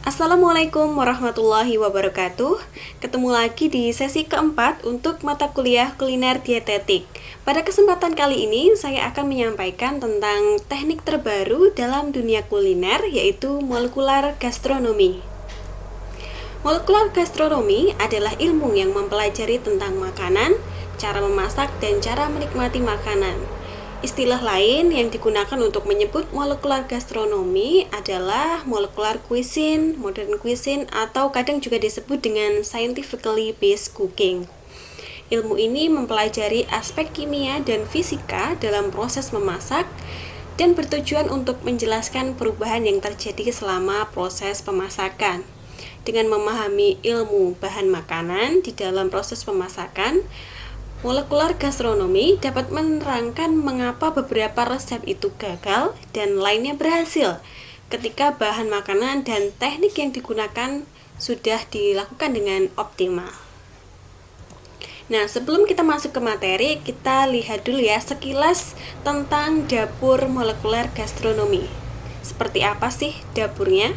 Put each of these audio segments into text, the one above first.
Assalamualaikum warahmatullahi wabarakatuh. Ketemu lagi di sesi keempat untuk mata kuliah kuliner dietetik. Pada kesempatan kali ini saya akan menyampaikan tentang teknik terbaru dalam dunia kuliner, yaitu molekular gastronomi. Molekular gastronomi adalah ilmu yang mempelajari tentang makanan, cara memasak, dan cara menikmati makanan. Istilah lain yang digunakan untuk menyebut molekular gastronomi adalah molecular cuisine, modern cuisine, atau kadang juga disebut dengan scientifically based cooking. Ilmu ini mempelajari aspek kimia dan fisika dalam proses memasak dan bertujuan untuk menjelaskan perubahan yang terjadi selama proses pemasakan. Dengan memahami ilmu bahan makanan di dalam proses pemasakan, molekular gastronomi dapat menerangkan mengapa beberapa resep itu gagal dan lainnya berhasil ketika bahan makanan dan teknik yang digunakan sudah dilakukan dengan optimal. Nah, sebelum kita masuk ke materi, kita lihat dulu ya sekilas tentang dapur molekuler gastronomi. Seperti apa sih dapurnya?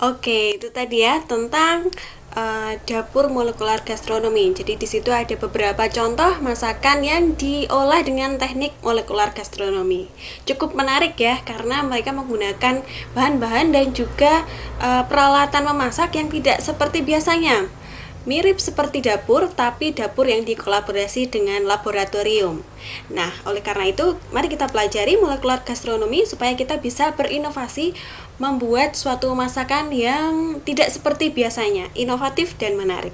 Oke, itu tadi ya tentang dapur molekular gastronomi. Jadi di situ ada beberapa contoh masakan yang diolah dengan teknik molekular gastronomi. Cukup menarik ya karena mereka menggunakan bahan-bahan dan juga peralatan memasak yang tidak seperti biasanya. Mirip seperti dapur, tapi dapur yang dikolaborasi dengan laboratorium. Nah, oleh karena itu, mari kita pelajari molekular gastronomi supaya kita bisa berinovasi membuat suatu masakan yang tidak seperti biasanya, inovatif dan menarik.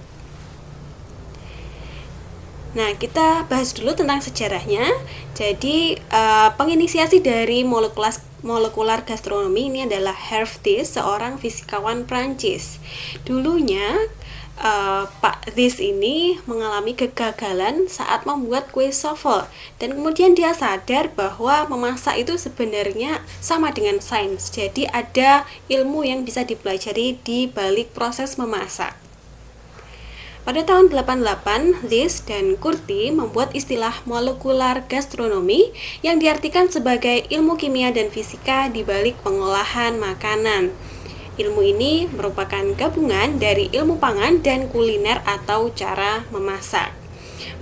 Nah, kita bahas dulu tentang sejarahnya. Jadi, penginisiasi dari molekular gastronomi ini adalah Hervé Thys, seorang fisikawan Prancis. Dulunya, Pak Thys ini mengalami kegagalan saat membuat kue souffle dan kemudian dia sadar bahwa memasak itu sebenarnya sama dengan sains. Jadi ada ilmu yang bisa dipelajari di balik proses memasak. Pada tahun 88, Thys dan Curti membuat istilah molekular gastronomi yang diartikan sebagai ilmu kimia dan fisika di balik pengolahan makanan. Ilmu ini merupakan gabungan dari ilmu pangan dan kuliner atau cara memasak.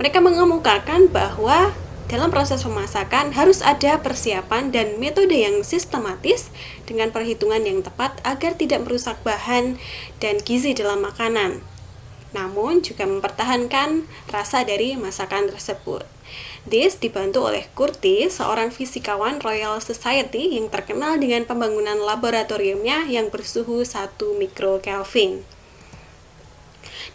Mereka mengemukakan bahwa dalam proses pemasakan harus ada persiapan dan metode yang sistematis dengan perhitungan yang tepat agar tidak merusak bahan dan gizi dalam makanan, namun juga mempertahankan rasa dari masakan tersebut. Thys dibantu oleh Curti, seorang fisikawan Royal Society yang terkenal dengan pembangunan laboratoriumnya yang bersuhu 1 mikrokelvin.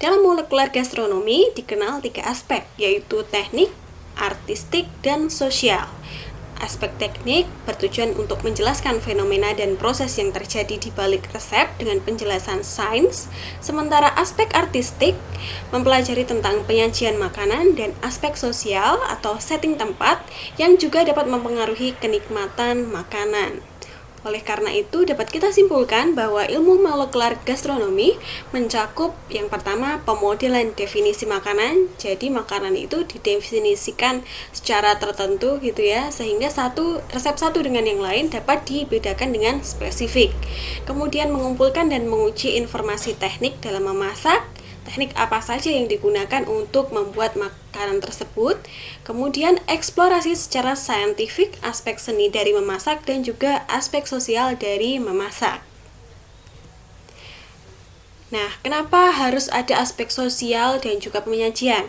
Dalam molekular gastronomi dikenal 3 aspek, yaitu teknik, artistik, dan sosial. Aspek teknik bertujuan untuk menjelaskan fenomena dan proses yang terjadi di balik resep dengan penjelasan sains, sementara aspek artistik mempelajari tentang penyajian makanan dan aspek sosial atau setting tempat yang juga dapat mempengaruhi kenikmatan makanan. Oleh karena itu, dapat kita simpulkan bahwa ilmu molekular gastronomi mencakup yang pertama pemodelan definisi makanan. Jadi makanan itu didefinisikan secara tertentu gitu ya, sehingga resep satu dengan yang lain dapat dibedakan dengan spesifik. Kemudian mengumpulkan dan menguji informasi teknik dalam memasak, teknik apa saja yang digunakan untuk membuat makanan tersebut, kemudian eksplorasi secara saintifik aspek seni dari memasak dan juga aspek sosial dari memasak. Nah, kenapa harus ada aspek sosial dan juga penyajian?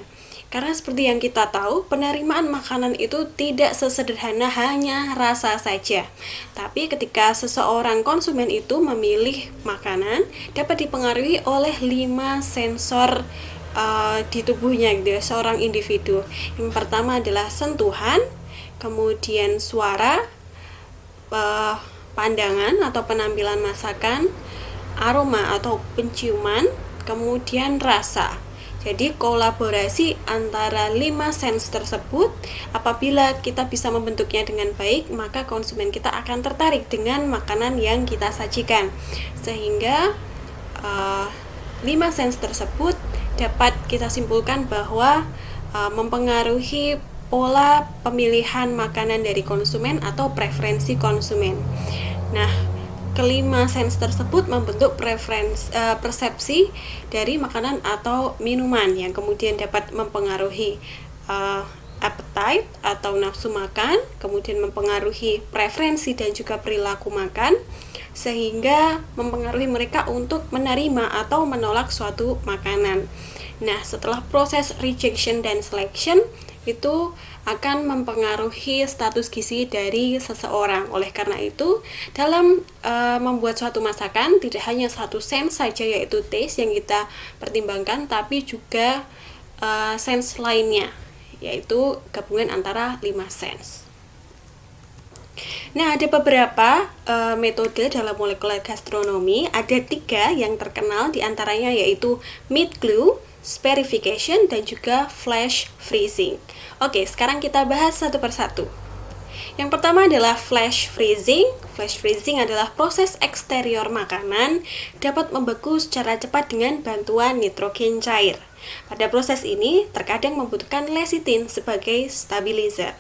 Karena seperti yang kita tahu, penerimaan makanan itu tidak sesederhana hanya rasa saja. Tapi ketika seseorang konsumen itu memilih makanan, dapat dipengaruhi oleh 5 sensor di tubuhnya gitu ya, seorang individu. Yang pertama adalah sentuhan, kemudian suara, pandangan atau penampilan masakan, aroma atau penciuman, kemudian rasa. Jadi kolaborasi antara 5 sense tersebut, apabila kita bisa membentuknya dengan baik, maka konsumen kita akan tertarik dengan makanan yang kita sajikan. Sehingga 5 sense tersebut dapat kita simpulkan bahwa mempengaruhi pola pemilihan makanan dari konsumen atau preferensi konsumen. Nah, kelima sense tersebut membentuk persepsi dari makanan atau minuman yang kemudian dapat mempengaruhi appetite atau nafsu makan, kemudian mempengaruhi preferensi dan juga perilaku makan, sehingga mempengaruhi mereka untuk menerima atau menolak suatu makanan. Nah, setelah proses rejection dan selection, itu akan mempengaruhi status gizi dari seseorang. Oleh karena itu, dalam membuat suatu masakan tidak hanya satu sense saja, yaitu taste yang kita pertimbangkan, tapi juga sense lainnya, yaitu gabungan antara 5 sense. Nah, ada beberapa metode dalam molekular gastronomi. Ada 3 yang terkenal diantaranya, yaitu meat glue, spherification, dan juga flash freezing. Oke, sekarang kita bahas satu persatu. Yang pertama adalah flash freezing. Flash freezing adalah proses eksterior makanan dapat membeku secara cepat dengan bantuan nitrogen cair. Pada proses ini, terkadang membutuhkan lecitin sebagai stabilizer.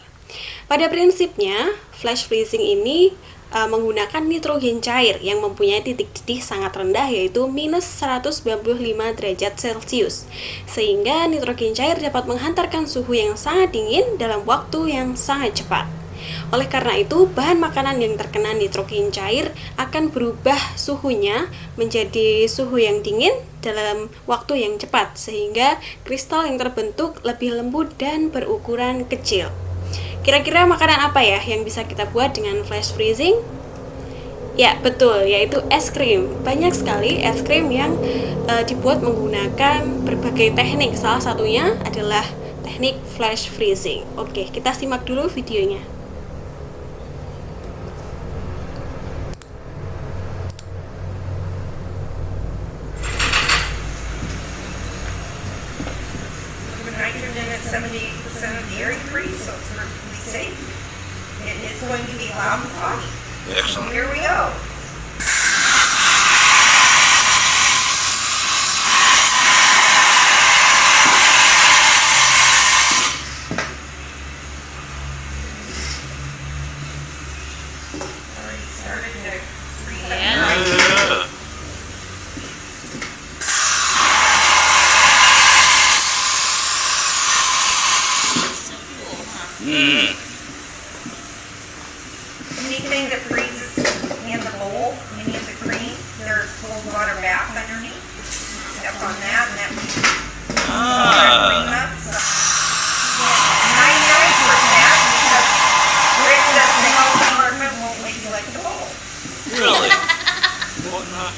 Pada prinsipnya, flash freezing ini menggunakan nitrogen cair yang mempunyai titik didih sangat rendah, yaitu minus 195 derajat Celcius, sehingga nitrogen cair dapat menghantarkan suhu yang sangat dingin dalam waktu yang sangat cepat. Oleh karena itu, bahan makanan yang terkena nitrogen cair akan berubah suhunya menjadi suhu yang dingin dalam waktu yang cepat, sehingga kristal yang terbentuk lebih lembut dan berukuran kecil. Kira-kira makanan apa ya yang bisa kita buat dengan flash freezing? Ya, betul, yaitu es krim. Banyak sekali es krim yang dibuat menggunakan berbagai teknik. Salah satunya adalah teknik flash freezing. Oke, kita simak dulu videonya. Nitrogen at 78% of the air increase, so it's perfectly safe. It is going to be loud and foggy. Excellent. So here we go. Already started to freeze up. Yeah. Anything that freezes in the bowl, any of the cream, there's cold water bath underneath. Step on that and that cream up. So 99% because Rick does the health department won't let you like the bowl. Really? What not?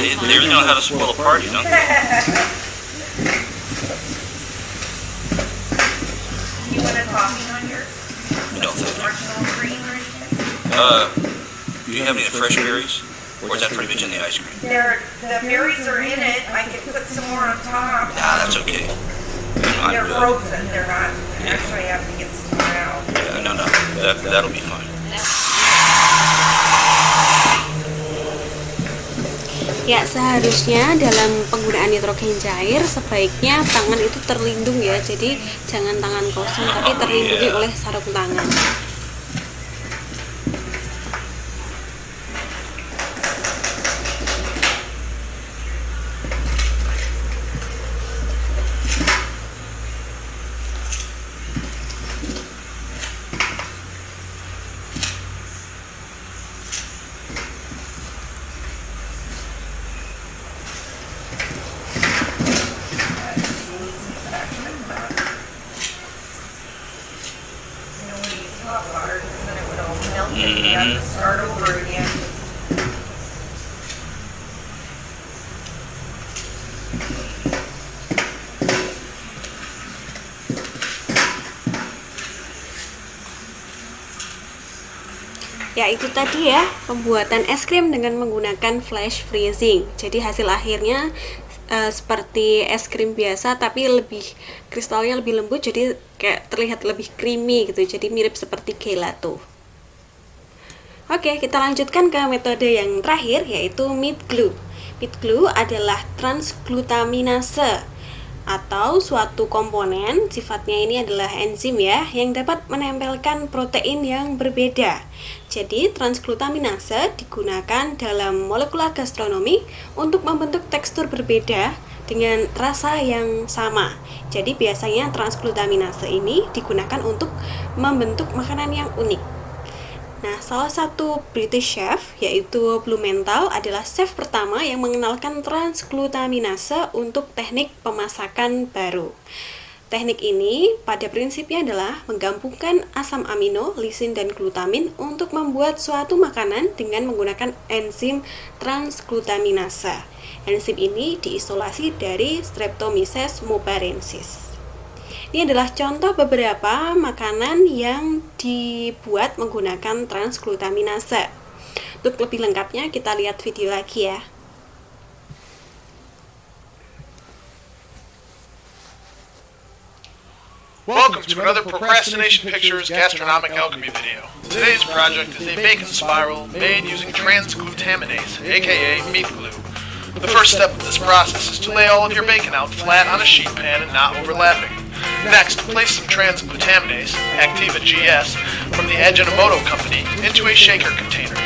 They really know how to spoil a party, don't they? You want a topping on yours? No, thank Marshmallow cream or anything? you. Do you have any fresh berries? Or is that pretty much in the ice cream? The berries are in it. I could put some more on top. Nah, that's okay. They're frozen. They're not. Actually, I have to get some more out. Yeah, no. That'll be fine. Ya, seharusnya dalam penggunaan nitrogen cair sebaiknya tangan itu terlindung ya. Jadi jangan tangan kosong tapi terlindungi oleh sarung tangan. Hot water, because then it would all melt and we have to start over again. Ya, itu tadi ya, pembuatan es krim dengan menggunakan flash freezing. Jadi hasil akhirnya seperti es krim biasa tapi lebih kristalnya lebih lembut, jadi kayak terlihat lebih creamy gitu. Jadi mirip seperti gelato. Oke, kita lanjutkan ke metode yang terakhir yaitu meat glue. Meat glue adalah transglutaminase atau suatu komponen, sifatnya ini adalah enzim ya, yang dapat menempelkan protein yang berbeda. Jadi transglutaminase digunakan dalam molekular gastronomi untuk membentuk tekstur berbeda dengan rasa yang sama. Jadi biasanya transglutaminase ini digunakan untuk membentuk makanan yang unik. Nah, salah satu British chef yaitu Blumenthal adalah chef pertama yang mengenalkan transglutaminase untuk teknik pemasakan baru. Teknik ini pada prinsipnya adalah menggabungkan asam amino, lisin, dan glutamin untuk membuat suatu makanan dengan menggunakan enzim transglutaminase. Enzim ini diisolasi dari Streptomyces muparensis. Ini adalah contoh beberapa makanan yang dibuat menggunakan transglutaminase. Untuk lebih lengkapnya kita lihat video lagi ya. Welcome to another Procrastination Pictures gastronomic alchemy video. Today's project is a bacon spiral made using transglutaminase, aka meat glue. The first step of this process is to lay all of your bacon out flat on a sheet pan and not overlapping. Next, place some transglutaminase, Activa GS, from the Ajinomoto company into a shaker container.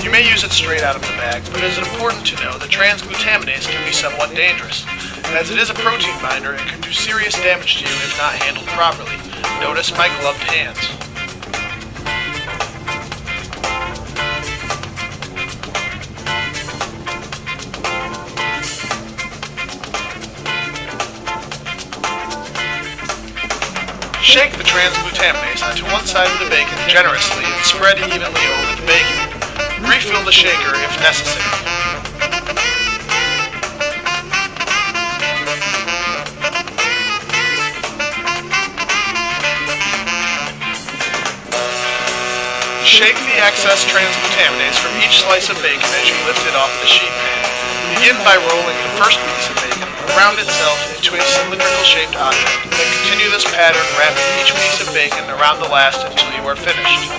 You may use it straight out of the bag, but it is important to know that transglutaminase can be somewhat dangerous. As it is a protein binder, it can do serious damage to you if not handled properly. Notice my gloved hands. Shake the transglutaminase onto one side of the bacon generously and spread evenly over the bacon. Refill the shaker if necessary. Shake the excess transglutaminase from each slice of bacon as you lift it off the sheet pan. Begin by rolling the first piece of bacon around itself into a cylindrical-shaped object. Then continue this pattern, wrapping each piece of bacon around the last until you are finished.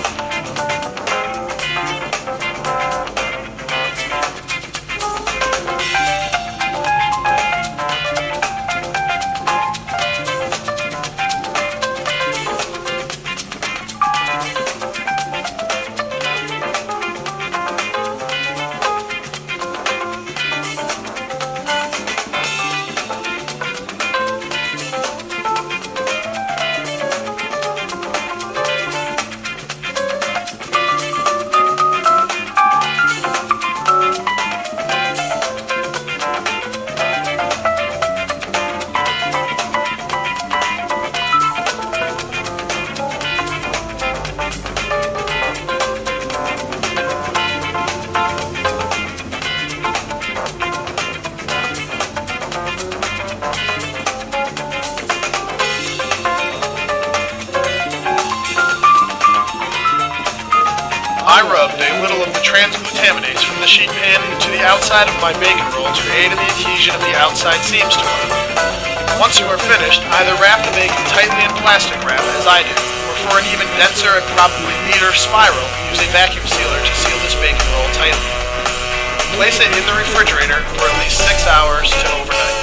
I rubbed a little of the transglutaminase from the sheet pan into the outside of my bacon roll to aid in the adhesion of the outside seams to it. Once you are finished, either wrap the bacon tightly in plastic wrap, as I do, or for an even denser and probably neater spiral, use a vacuum sealer to seal this bacon roll tightly. place it in the refrigerator for at least 6 hours to overnight.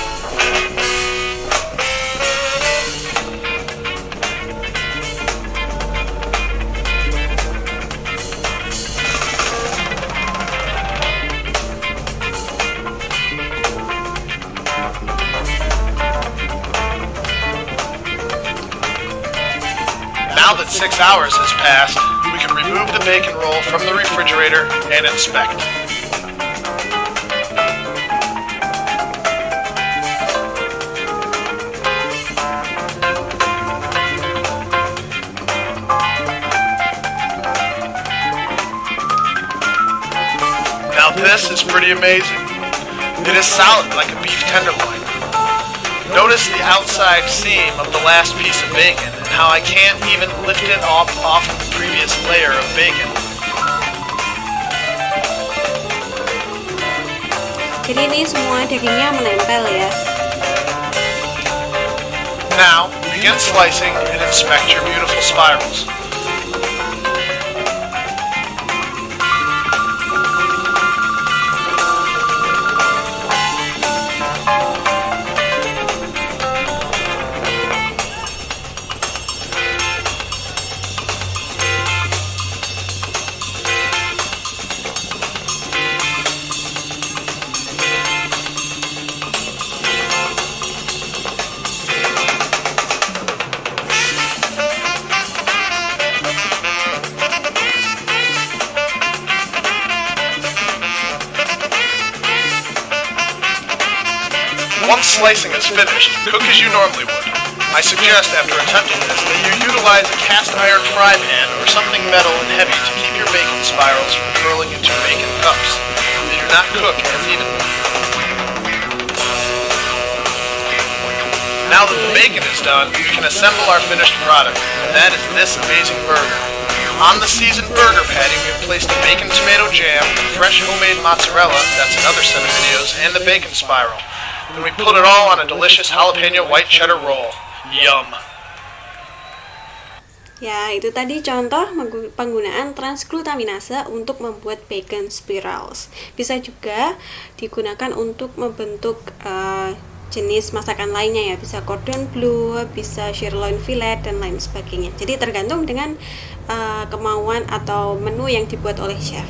Now that 6 hours has passed, we can remove the bacon roll from the refrigerator and inspect. Now this is pretty amazing. It is solid like a beef tenderloin. Notice the outside seam of the last piece of bacon and how I can't even lift it off of the previous layer of bacon. Jadi ini semua dagingnya menempel ya. Now, begin slicing and inspect your beautiful spirals. Once slicing is finished, cook as you normally would. I suggest after attempting this that you utilize a cast iron fry pan or something metal and heavy to keep your bacon spirals from curling into bacon cups. They do not cook as evenly. Now that the bacon is done, we can assemble our finished product, and that is this amazing burger. On the seasoned burger patty, we have placed the bacon tomato jam, fresh homemade mozzarella, that's another set of videos, and the bacon spiral. Then we put it all on a delicious jalapeno white cheddar roll. Yum! Ya, itu tadi contoh penggunaan transglutaminase untuk membuat bacon spirals. Bisa juga digunakan untuk membentuk jenis masakan lainnya ya, bisa cordon bleu, bisa sirloin fillet dan lain sebagainya. Jadi tergantung dengan kemauan atau menu yang dibuat oleh chef.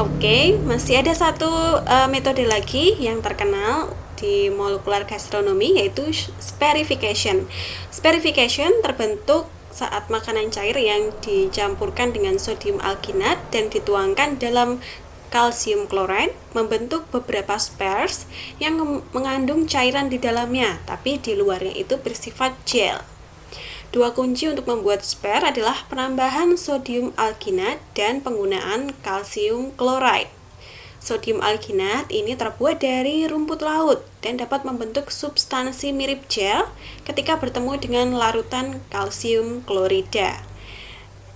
Oke, masih ada satu metode lagi yang terkenal di molekular gastronomi, yaitu sparification. Sparification terbentuk saat makanan cair yang dicampurkan dengan sodium alginat dan dituangkan dalam kalsium chloride membentuk beberapa spares yang mengandung cairan di dalamnya, tapi di luarnya itu bersifat gel. Dua kunci untuk membuat spare adalah penambahan sodium alginat dan penggunaan kalsium chloride. Sodium alginat ini terbuat dari rumput laut dan dapat membentuk substansi mirip gel ketika bertemu dengan larutan kalsium klorida.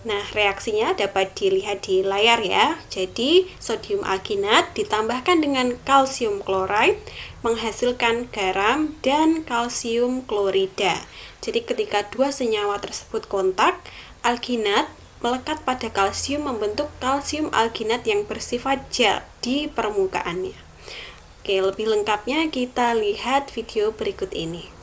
Nah, reaksinya dapat dilihat di layar ya. Jadi, sodium alginat ditambahkan dengan kalsium chloride menghasilkan garam dan kalsium klorida. Jadi, ketika dua senyawa tersebut kontak, alginat melekat pada kalsium membentuk kalsium alginat yang bersifat gel di permukaannya. Oke, lebih lengkapnya kita lihat video berikut ini.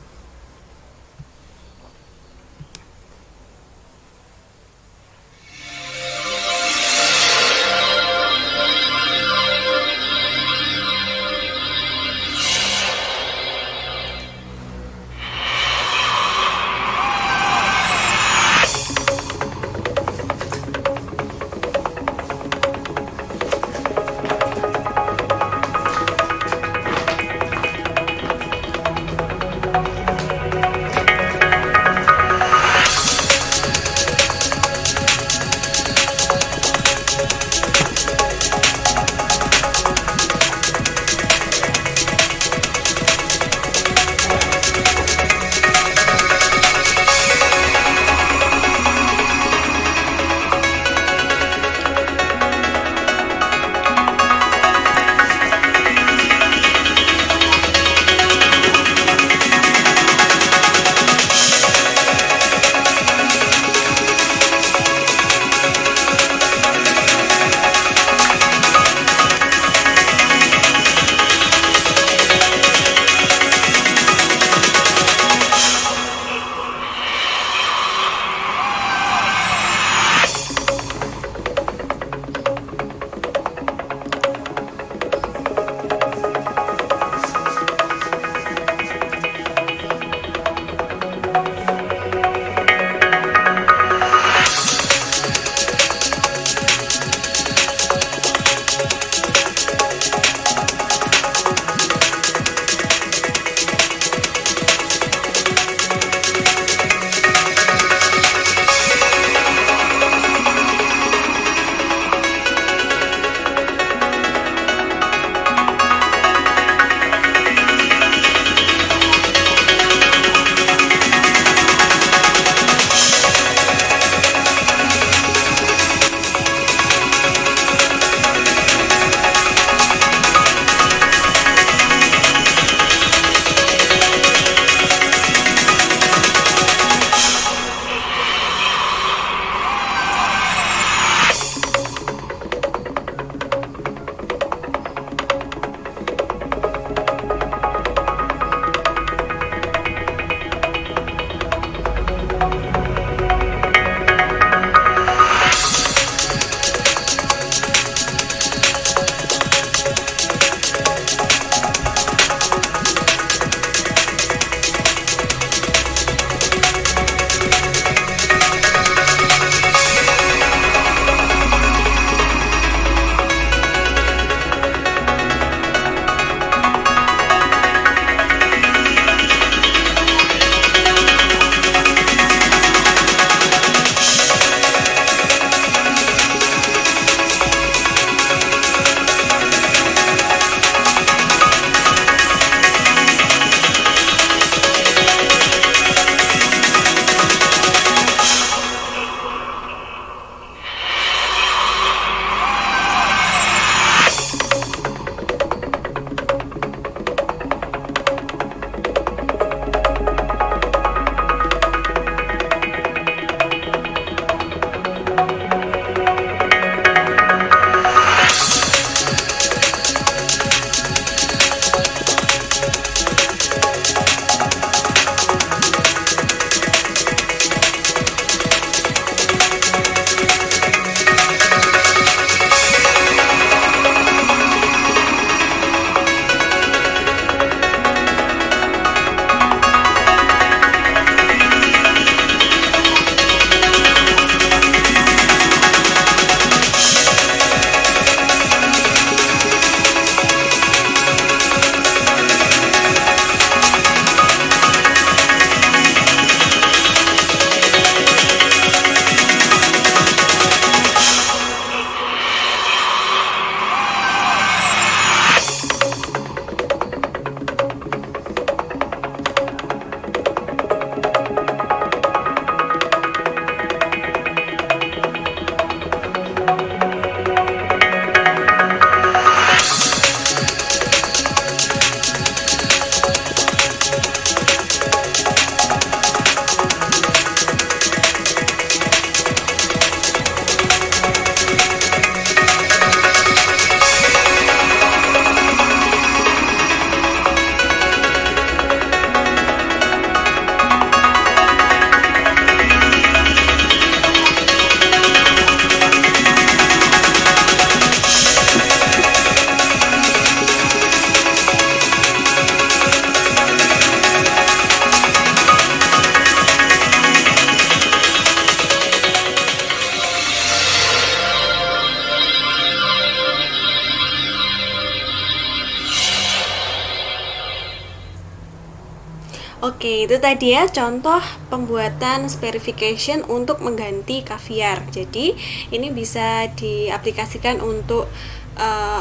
Oke, itu tadi ya contoh pembuatan sperification untuk mengganti kaviar. Jadi, ini bisa diaplikasikan untuk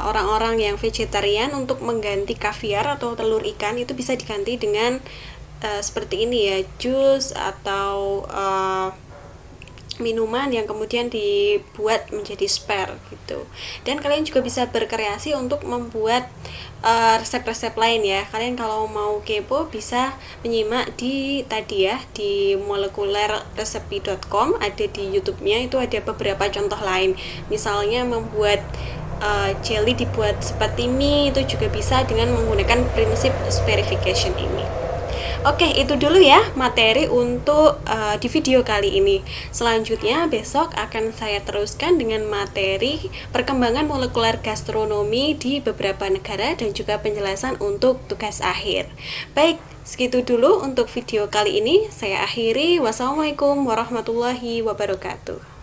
orang-orang yang vegetarian untuk mengganti kaviar atau telur ikan itu bisa diganti dengan seperti ini ya, jus atau minuman yang kemudian dibuat menjadi spare gitu. Dan kalian juga bisa berkreasi untuk membuat resep-resep lain ya. Kalian kalau mau kepo bisa menyimak di tadi ya di molekulerresepi.com, ada di YouTube-nya, itu ada beberapa contoh lain. Misalnya membuat jelly dibuat seperti mie, itu juga bisa dengan menggunakan prinsip sperification ini. Oke, itu dulu ya materi untuk di video kali ini. Selanjutnya besok akan saya teruskan dengan materi perkembangan molekuler gastronomi di beberapa negara dan juga penjelasan untuk tugas akhir. Baik, segitu dulu untuk video kali ini. Saya akhiri. Wassalamualaikum warahmatullahi wabarakatuh.